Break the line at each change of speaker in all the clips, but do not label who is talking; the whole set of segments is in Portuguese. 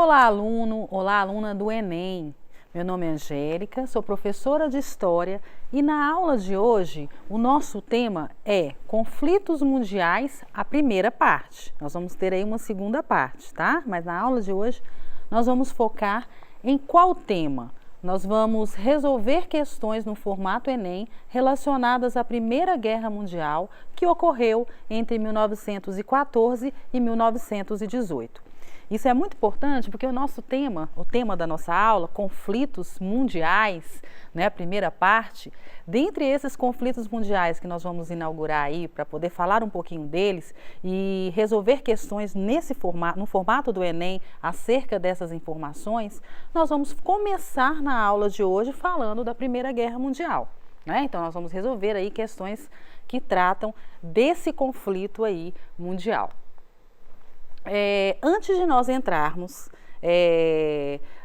Olá, aluno! Olá, aluna do Enem! Meu nome é Angélica, sou professora de História e na aula de hoje o nosso tema é Conflitos Mundiais, a primeira parte. Nós vamos ter aí uma segunda parte, tá? Mas na aula de hoje nós vamos focar em qual tema? Nós vamos resolver questões no formato Enem relacionadas à Primeira Guerra Mundial que ocorreu entre 1914 e 1918. Isso é muito importante porque o nosso tema, o tema da nossa aula, conflitos mundiais, né, a primeira parte, dentre esses conflitos mundiais que nós vamos inaugurar aí para poder falar um pouquinho deles e resolver questões nesse formato, no formato do Enem acerca dessas informações, nós vamos começar na aula de hoje falando da Primeira Guerra Mundial, né? Então nós vamos resolver aí questões que tratam desse conflito aí mundial. Antes de nós entrarmos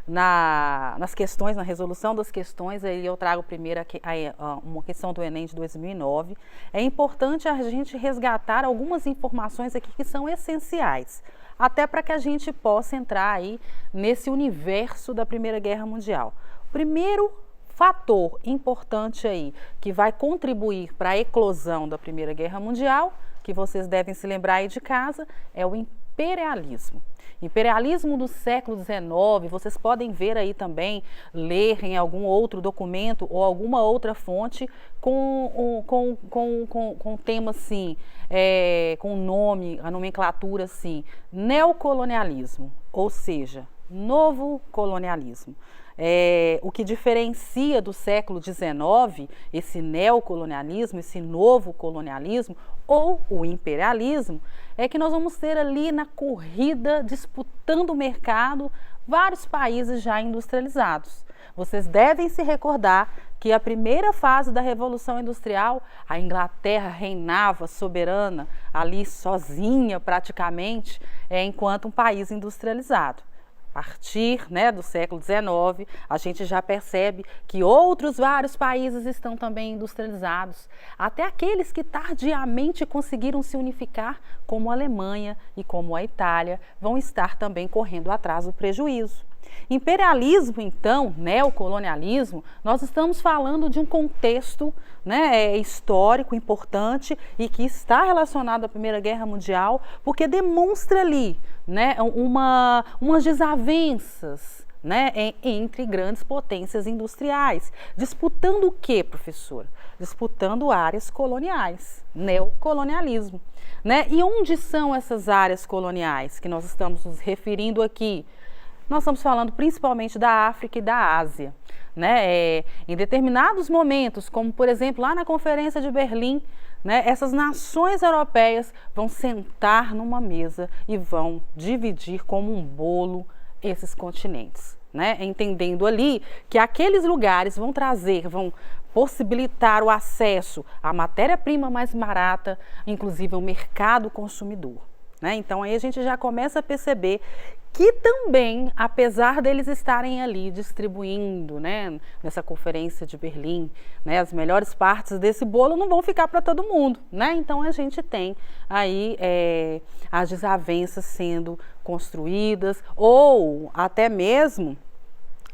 nas questões, na resolução das questões, aí eu trago primeiro uma questão do Enem de 2009. É importante a gente resgatar algumas informações aqui que são essenciais, até para que a gente possa entrar aí nesse universo da Primeira Guerra Mundial. Primeiro fator importante aí que vai contribuir para a eclosão da Primeira Guerra Mundial, que vocês devem se lembrar aí de casa, é o imperialismo. Imperialismo do século XIX, vocês podem ver aí também, ler em algum outro documento ou alguma outra fonte com tema assim, com nome, a nomenclatura assim, neocolonialismo, ou seja, novo colonialismo. O que diferencia do século XIX, esse neocolonialismo, esse novo colonialismo ou o imperialismo, é que nós vamos ter ali na corrida, disputando o mercado, vários países já industrializados. Vocês devem se recordar que a primeira fase da Revolução Industrial, a Inglaterra reinava soberana, ali sozinha praticamente, enquanto um país industrializado. A partir, do século XIX, a gente já percebe que outros vários países estão também industrializados, até aqueles que tardiamente conseguiram se unificar, como a Alemanha e como a Itália, vão estar também correndo atrás do prejuízo. Imperialismo, então, neocolonialismo, nós estamos falando de um contexto histórico importante e que está relacionado à Primeira Guerra Mundial, porque demonstra ali umas desavenças entre grandes potências industriais. Disputando o quê, professora? Disputando áreas coloniais, neocolonialismo. E onde são essas áreas coloniais que nós estamos nos referindo aqui? Nós estamos falando principalmente da África e da Ásia. Em determinados momentos, como por exemplo lá na Conferência de Berlim, essas nações europeias vão sentar numa mesa e vão dividir como um bolo esses continentes, entendendo ali que aqueles lugares vão possibilitar o acesso à matéria-prima mais barata, inclusive ao mercado consumidor. Então aí a gente já começa a perceber que também, apesar deles estarem ali distribuindo, nessa conferência de Berlim, as melhores partes desse bolo não vão ficar para todo mundo, Então a gente tem aí as desavenças sendo construídas ou até mesmo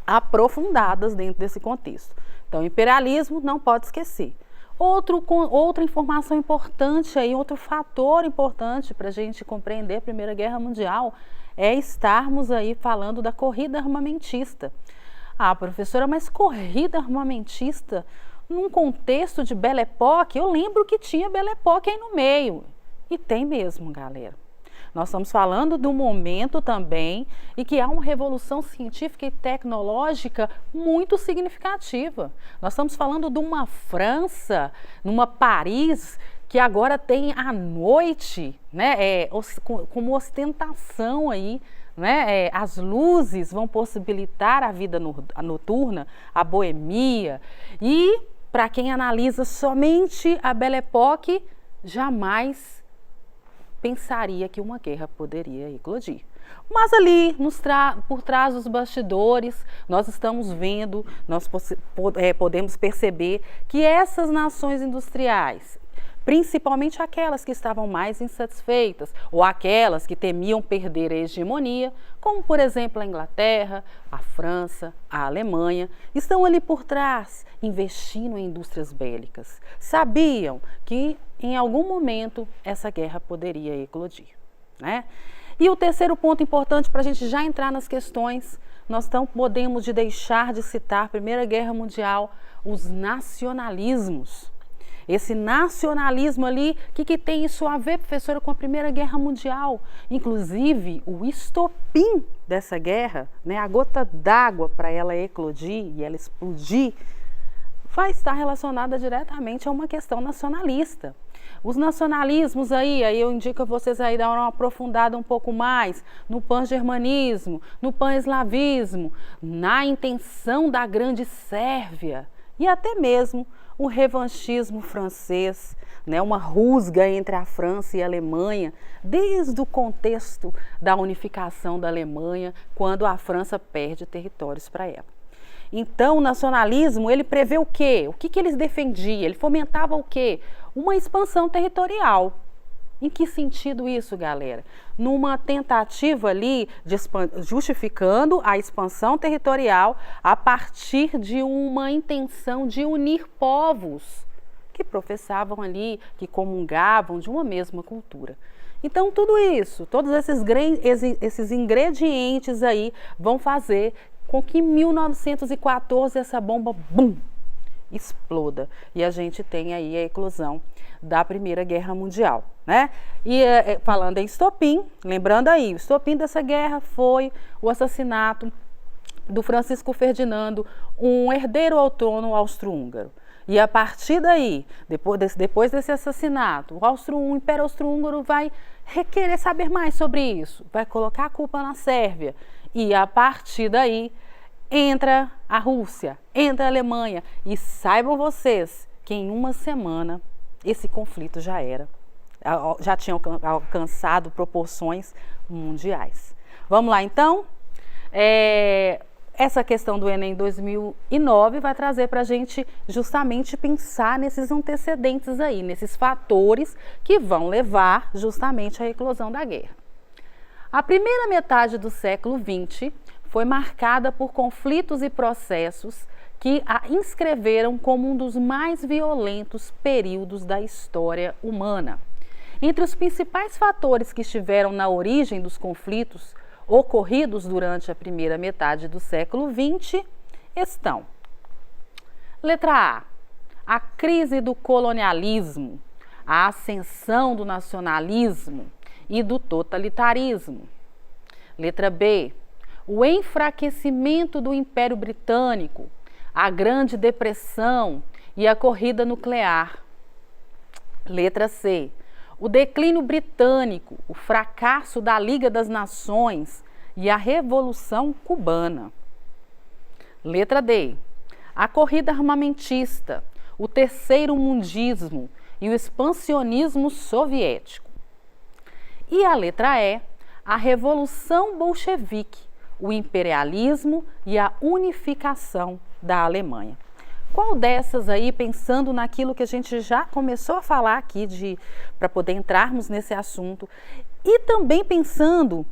aprofundadas dentro desse contexto. Então, imperialismo não pode esquecer. Outra informação importante aí, outro fator importante para a gente compreender a Primeira Guerra Mundial é estarmos aí falando da corrida armamentista. Ah, professora, mas corrida armamentista num contexto de Belle Époque, eu lembro que tinha Belle Époque aí no meio. E tem mesmo, galera. Nós estamos falando de um momento também em que há uma revolução científica e tecnológica muito significativa. Nós estamos falando de uma França, numa Paris, que agora tem a noite, como ostentação aí, as luzes vão possibilitar a vida noturna, a boemia. E para quem analisa somente a Belle Époque, jamais pensaria que uma guerra poderia eclodir. Mas ali, por trás dos bastidores, nós estamos vendo, podemos perceber que essas nações industriais, principalmente aquelas que estavam mais insatisfeitas ou aquelas que temiam perder a hegemonia, como por exemplo a Inglaterra, a França, a Alemanha, estão ali por trás, investindo em indústrias bélicas. Sabiam que em algum momento essa guerra poderia eclodir, né? E o terceiro ponto importante para a gente já entrar nas questões, nós não podemos deixar de citar a Primeira Guerra Mundial, os nacionalismos. Esse nacionalismo ali, o que tem isso a ver, professora, com a Primeira Guerra Mundial? Inclusive, o estopim dessa guerra, né, a gota d'água para ela eclodir e ela explodir, vai estar relacionada diretamente a uma questão nacionalista. Os nacionalismos aí eu indico a vocês aí dar uma aprofundada um pouco mais no pan-germanismo, no pan-eslavismo, na intenção da Grande Sérvia e até mesmo o revanchismo francês, né, uma rusga entre a França e a Alemanha, desde o contexto da unificação da Alemanha, quando a França perde territórios para ela. Então, o nacionalismo, ele prevê o quê? O que eles defendiam? Ele fomentava o quê? Uma expansão territorial. Em que sentido isso, galera? Numa tentativa ali de justificando a expansão territorial a partir de uma intenção de unir povos que professavam ali, que comungavam de uma mesma cultura. Então, tudo isso, todos esses ingredientes aí vão fazer com que em 1914 essa bomba, bum, exploda. E a gente tem aí a eclosão da Primeira Guerra Mundial, né? E falando em estopim, lembrando aí, o estopim dessa guerra foi o assassinato do Francisco Ferdinando, um herdeiro ao trono austro-húngaro. E a partir daí, depois desse assassinato, o Império Austro-Húngaro vai requerer saber mais sobre isso, vai colocar a culpa na Sérvia. E a partir daí, entra a Rússia, entra a Alemanha. E saibam vocês que em uma semana esse conflito já tinha alcançado proporções mundiais. Vamos lá então? Essa questão do Enem 2009 vai trazer para a gente justamente pensar nesses antecedentes aí, nesses fatores que vão levar justamente à eclosão da guerra. A primeira metade do século XX foi marcada por conflitos e processos que a inscreveram como um dos mais violentos períodos da história humana. Entre os principais fatores que estiveram na origem dos conflitos ocorridos durante a primeira metade do século XX estão: letra A, a crise do colonialismo, a ascensão do nacionalismo e do totalitarismo. Letra B, o enfraquecimento do Império Britânico, a Grande Depressão e a corrida nuclear. Letra C, o declínio britânico, o fracasso da Liga das Nações e a Revolução Cubana. Letra D, a corrida armamentista, o terceiro mundismo e o expansionismo soviético. E a letra E, a Revolução Bolchevique, o imperialismo e a unificação da Alemanha. Qual dessas aí, pensando naquilo que a gente já começou a falar aqui, para poder entrarmos nesse assunto, e também pensando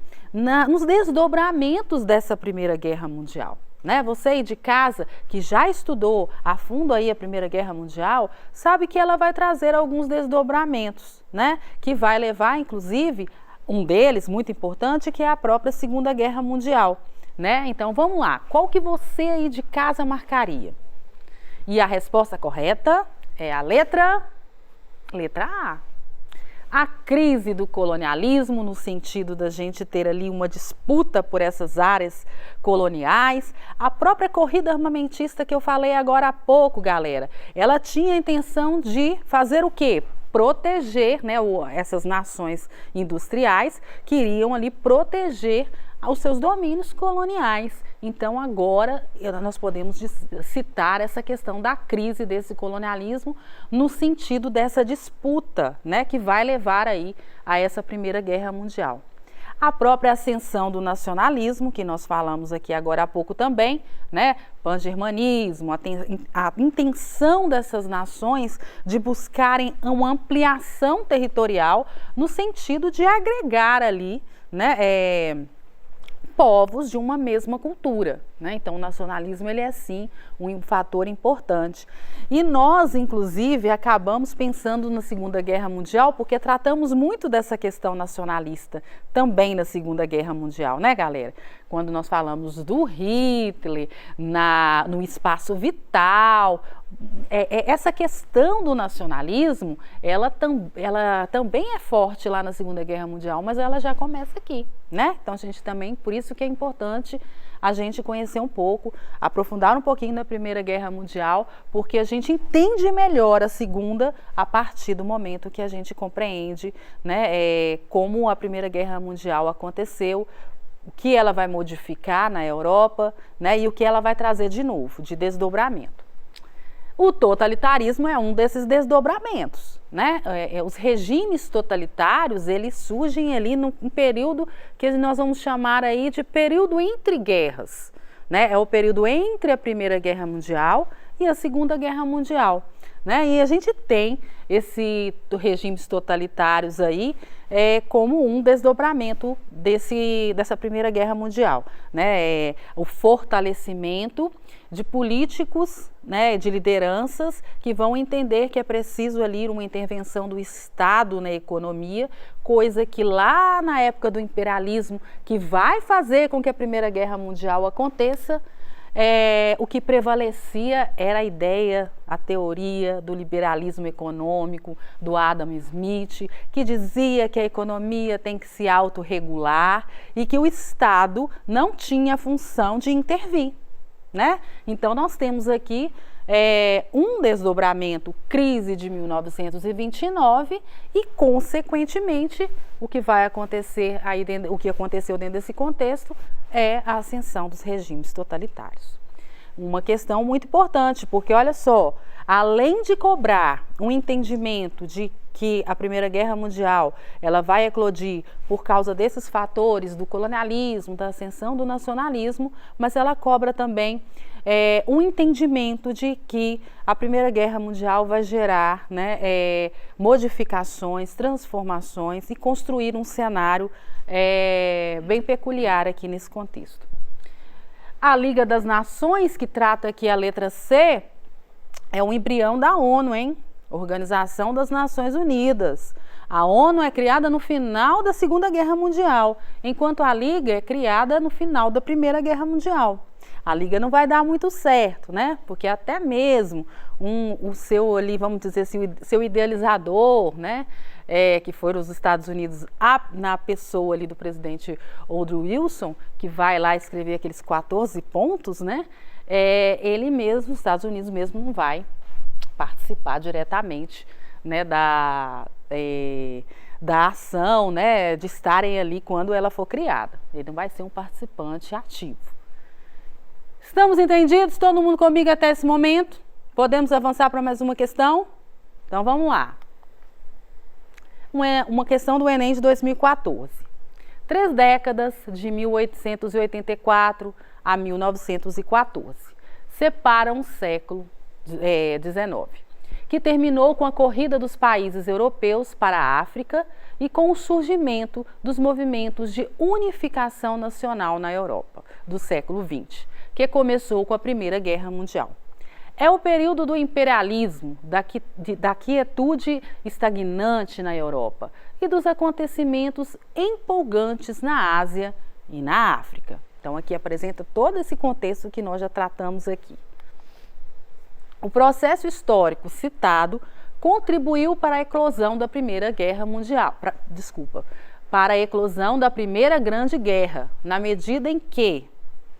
nos desdobramentos dessa Primeira Guerra Mundial, né? Você aí de casa, que já estudou a fundo aí a Primeira Guerra Mundial, sabe que ela vai trazer alguns desdobramentos, né? Que vai levar, inclusive, um deles, muito importante, que é a própria Segunda Guerra Mundial, né? Então, vamos lá. Qual que você aí de casa marcaria? E a resposta correta é a letra A. A crise do colonialismo, no sentido da gente ter ali uma disputa por essas áreas coloniais. A própria corrida armamentista que eu falei agora há pouco, galera, ela tinha a intenção de fazer o quê? Proteger, né, essas nações industriais queriam ali proteger os seus domínios coloniais. Então agora nós podemos citar essa questão da crise desse colonialismo no sentido dessa disputa, né, que vai levar aí a essa Primeira Guerra Mundial. A própria ascensão do nacionalismo, que nós falamos aqui agora há pouco também, né? Pan-germanismo, a intenção dessas nações de buscarem uma ampliação territorial no sentido de agregar ali, né, povos de uma mesma cultura, né? Então o nacionalismo ele é sim um fator importante. E nós, inclusive, acabamos pensando na Segunda Guerra Mundial porque tratamos muito dessa questão nacionalista também na Segunda Guerra Mundial, né, galera? Quando nós falamos do Hitler, no espaço vital, essa questão do nacionalismo, ela também é forte lá na Segunda Guerra Mundial, mas ela já começa aqui, né? Então a gente também, por isso que é importante a gente conhecer um pouco, aprofundar um pouquinho na Primeira Guerra Mundial, porque a gente entende melhor a Segunda a partir do momento que a gente compreende, né, como a Primeira Guerra Mundial aconteceu, o que ela vai modificar na Europa, né, e o que ela vai trazer de novo, de desdobramento. O totalitarismo é um desses desdobramentos, né? Os regimes totalitários, eles surgem ali num período que nós vamos chamar aí de período entre guerras, né? É o período entre a Primeira Guerra Mundial e a Segunda Guerra Mundial, né? E a gente tem esses regimes totalitários aí como um desdobramento dessa Primeira Guerra Mundial, né? O fortalecimento de políticos, né, de lideranças que vão entender que é preciso ali uma intervenção do Estado na economia, coisa que lá na época do imperialismo, que vai fazer com que a Primeira Guerra Mundial aconteça, o que prevalecia era a ideia, a teoria do liberalismo econômico, do Adam Smith, que dizia que a economia tem que se autorregular e que o Estado não tinha a função de intervir, né? Então nós temos aqui um desdobramento, crise de 1929 e, consequentemente, o que vai acontecer aí o que aconteceu dentro desse contexto é a ascensão dos regimes totalitários. Uma questão muito importante, porque olha só, além de cobrar um entendimento de que a Primeira Guerra Mundial ela vai eclodir por causa desses fatores do colonialismo, da ascensão do nacionalismo, mas ela cobra também um entendimento de que a Primeira Guerra Mundial vai gerar, né, modificações, transformações e construir um cenário bem peculiar aqui nesse contexto. A Liga das Nações, que trata aqui a letra C, é um embrião da ONU, hein? Organização das Nações Unidas. A ONU é criada no final da Segunda Guerra Mundial, enquanto a Liga é criada no final da Primeira Guerra Mundial. A Liga não vai dar muito certo, né? Porque até mesmo o seu ali, vamos dizer assim, seu idealizador, né? Que foram os Estados Unidos, na pessoa ali do presidente Woodrow Wilson, que vai lá escrever aqueles 14 pontos, né? Ele mesmo, os Estados Unidos mesmo, não vai participar diretamente, né, da ação, né, de estarem ali quando ela for criada. Ele não vai ser um participante ativo. Estamos entendidos? Todo mundo comigo até esse momento? Podemos avançar para mais uma questão? Então vamos lá. Uma questão do Enem de 2014. 3 décadas, de 1884 a 1914, separam o século XIX, que terminou com a corrida dos países europeus para a África e com o surgimento dos movimentos de unificação nacional na Europa do século XX, que começou com a Primeira Guerra Mundial. É o período do imperialismo, da quietude estagnante na Europa e dos acontecimentos empolgantes na Ásia e na África. Então aqui apresenta todo esse contexto que nós já tratamos aqui. O processo histórico citado contribuiu para a eclosão da Primeira Guerra Mundial, para a eclosão da Primeira Grande Guerra, na medida em que,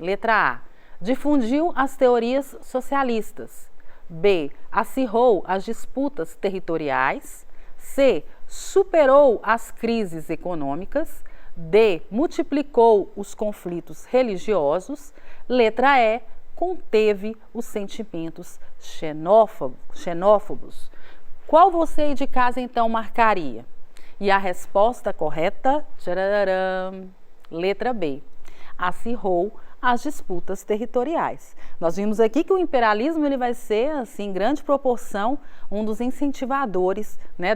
letra A, difundiu as teorias socialistas, B, acirrou as disputas territoriais, C, superou as crises econômicas, D, multiplicou os conflitos religiosos, letra E, conteve os sentimentos xenófobos. Qual você aí de casa então marcaria? E a resposta correta, tchararam, letra B, acirrou as disputas territoriais. Nós vimos aqui que o imperialismo ele vai ser, assim, em grande proporção, um dos incentivadores, né,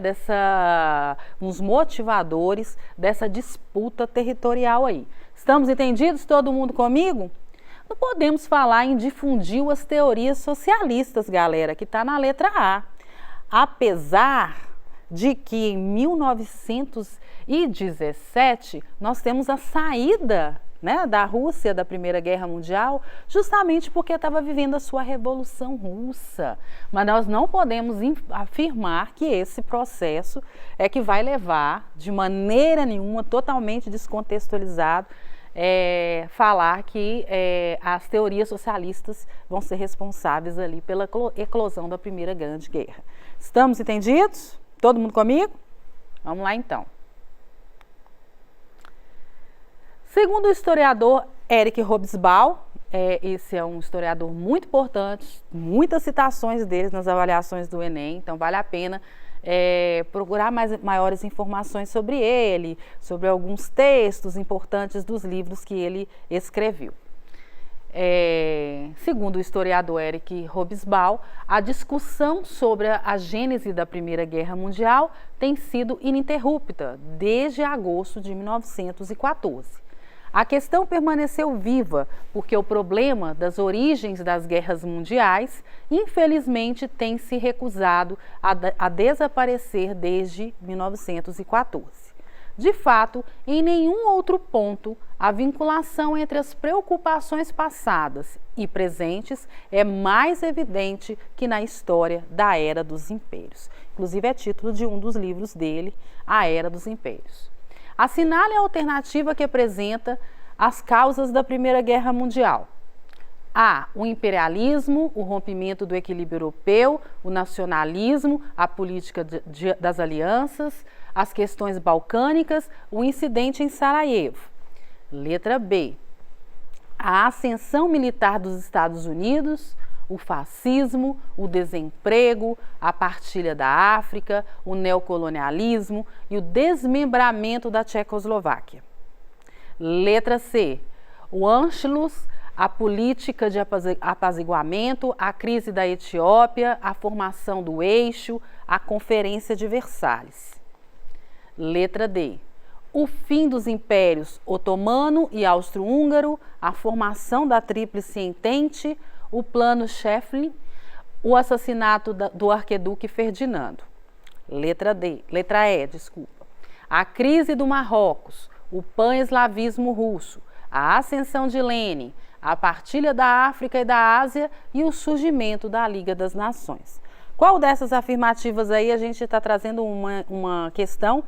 uns motivadores dessa disputa territorial aí. Estamos entendidos? Todo mundo comigo? Não podemos falar em difundir as teorias socialistas, galera, que está na letra A. Apesar de que em 1917 nós temos a saída, né, da Rússia da Primeira Guerra Mundial, justamente porque estava vivendo a sua Revolução Russa. Mas nós não podemos afirmar que esse processo é que vai levar, de maneira nenhuma, totalmente descontextualizado, falar que as teorias socialistas vão ser responsáveis ali pela eclosão da Primeira Grande Guerra. Estamos entendidos? Todo mundo comigo? Vamos lá então. Segundo o historiador Eric Hobsbawm, esse é um historiador muito importante, muitas citações dele nas avaliações do Enem, então vale a pena procurar maiores informações sobre ele, sobre alguns textos importantes dos livros que ele escreveu. Segundo o historiador Eric Hobsbawm, a discussão sobre a gênese da Primeira Guerra Mundial tem sido ininterrupta desde agosto de 1914. A questão permaneceu viva porque o problema das origens das guerras mundiais, infelizmente, tem se recusado a desaparecer desde 1914. De fato, em nenhum outro ponto, a vinculação entre as preocupações passadas e presentes é mais evidente que na história da Era dos Impérios. Inclusive, é título de um dos livros dele, A Era dos Impérios. Assinale a alternativa que apresenta as causas da Primeira Guerra Mundial. A. O imperialismo, o rompimento do equilíbrio europeu, o nacionalismo, a política das alianças, as questões balcânicas, o incidente em Sarajevo. Letra B. A ascensão militar dos Estados Unidos, o fascismo, o desemprego, a partilha da África, o neocolonialismo e o desmembramento da Tchecoslováquia. Letra C. O Anschluss, a política de apaziguamento, a crise da Etiópia, a formação do Eixo, a Conferência de Versalhes. Letra D. O fim dos impérios otomano e austro-húngaro, a formação da Tríplice Entente, o Plano Scherfling, o assassinato do arquiduque Ferdinando. Letra E, a crise do Marrocos, o pan-eslavismo russo, a ascensão de Lênin, a partilha da África e da Ásia e o surgimento da Liga das Nações. Qual dessas afirmativas aí a gente está trazendo uma questão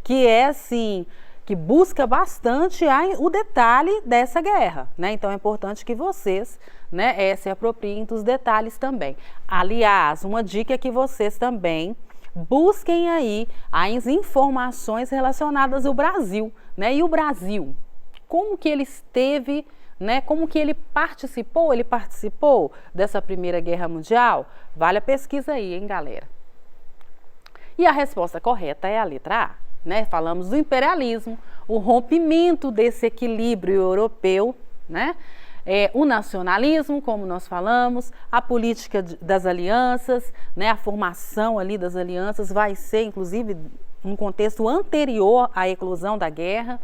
que é assim, que busca bastante o detalhe dessa guerra, né? Então é importante que vocês, né, se apropriem dos detalhes também. Aliás, uma dica é que vocês também busquem aí as informações relacionadas ao Brasil, né? E o Brasil, como que ele esteve, né? Como que ele participou? Ele participou dessa Primeira Guerra Mundial? Vale a pesquisa aí, hein, galera? E a resposta correta é a letra A, né? Falamos do imperialismo, o rompimento desse equilíbrio europeu, né? O nacionalismo, como nós falamos, a política das alianças, né? A formação ali das alianças vai ser, inclusive, um contexto anterior à eclosão da guerra.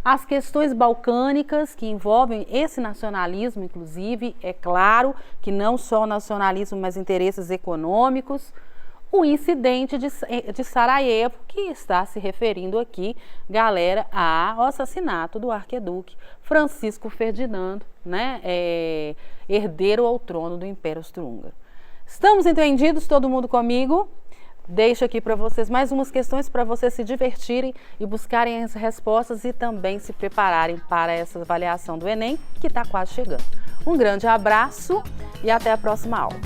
As questões balcânicas que envolvem esse nacionalismo, inclusive, é claro que não só o nacionalismo, mas interesses econômicos. O incidente de Sarajevo, que está se referindo aqui, galera, ao assassinato do arquiduque Francisco Ferdinando, né, herdeiro ao trono do Império Austro-Húngaro. Estamos entendidos? Todo mundo comigo? Deixo aqui para vocês mais umas questões para vocês se divertirem e buscarem as respostas e também se prepararem para essa avaliação do Enem, que está quase chegando. Um grande abraço e até a próxima aula.